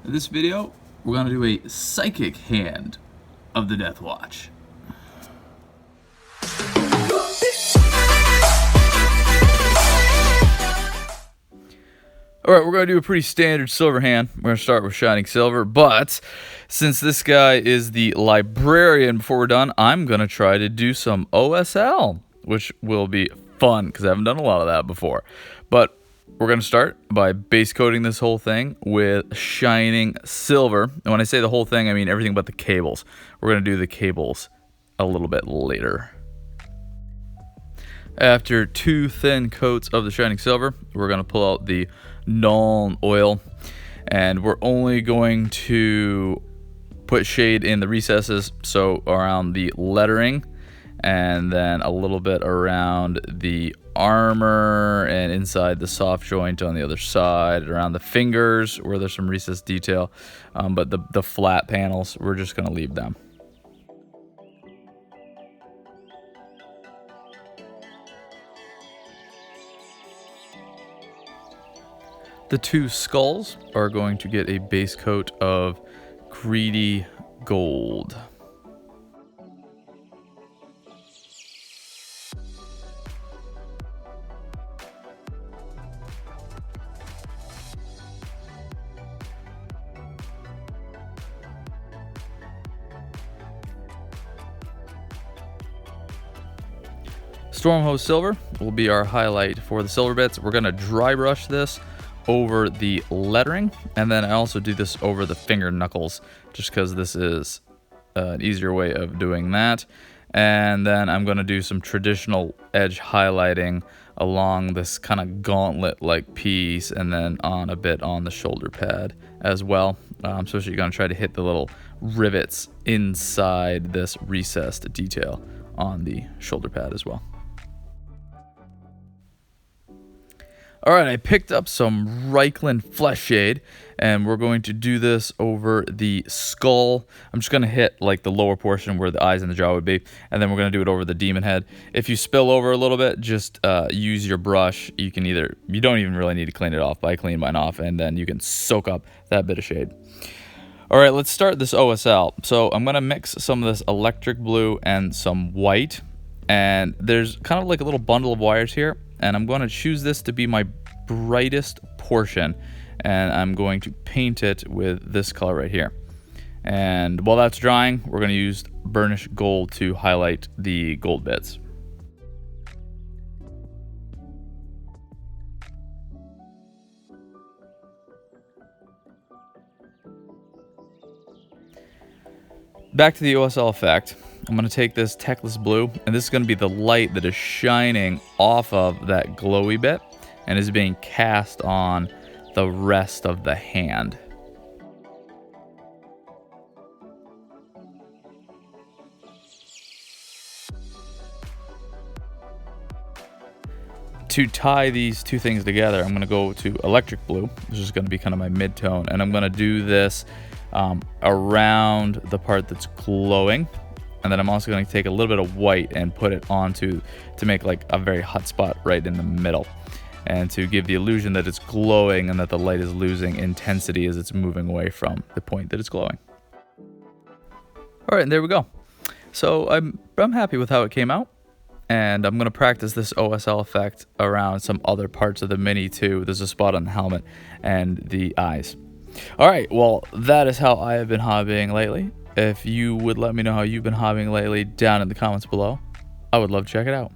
In this video, we're going to do a psychic hand of the Deathwatch. Alright, we're going to do a pretty standard silver hand. We're going to start with Shining Silver, but since this guy is the Librarian before we're done, I'm going to try to do some OSL, which will be fun because I haven't done a lot of that before. But we're going to start by base coating this whole thing with Shining Silver. And when I say the whole thing, I mean everything but the cables. We're going to do the cables a little bit later. After 2 thin coats of the Shining Silver, we're going to pull out the Null oil, and we're only going to put shade in the recesses, so around the lettering, and then a little bit around the armor and inside the soft joint on the other side, around the fingers where there's some recessed detail, but the flat panels, we're just going to leave them. The 2 skulls are going to get a base coat of Greedy Gold. Stormhose Silver will be our highlight for the silver bits. We're going to dry brush this over the lettering, and then I also do this over the finger knuckles just because this is an easier way of doing that. And then I'm going to do some traditional edge highlighting along this kind of gauntlet like piece, and then on a bit on the shoulder pad as well. So you're going to try to hit the little rivets inside this recessed detail on the shoulder pad as well. Alright, I picked up some Reikland Flesh Shade, and we're going to do this over the skull. I'm just going to hit like the lower portion where the eyes and the jaw would be, and then we're going to do it over the demon head. If you spill over a little bit, just use your brush. You don't even really need to clean it off, but I clean mine off, and then you can soak up that bit of shade. Alright, let's start this OSL. So I'm going to mix some of this electric blue and some white, and there's kind of like a little bundle of wires here. And I'm going to choose this to be my brightest portion, and I'm going to paint it with this color right here. And while that's drying, we're going to use burnished gold to highlight the gold bits. Back to the OSL effect. I'm going to take this Techless Blue, and this is going to be the light that is shining off of that glowy bit and is being cast on the rest of the hand. To tie these 2 things together, I'm going to go to Electric Blue, which is going to be kind of my mid-tone, and I'm going to do this around the part that's glowing. And then I'm also going to take a little bit of white and put it onto to make like a very hot spot right in the middle, and to give the illusion that it's glowing and that the light is losing intensity as it's moving away from the point that it's glowing. All right, and there we go. So I'm happy with how it came out, and I'm going to practice this OSL effect around some other parts of the Mini too. There's a spot on the helmet and the eyes. All right, well, that is how I have been hobbying lately. If you would let me know how you've been hobbying lately down in the comments below, I would love to check it out.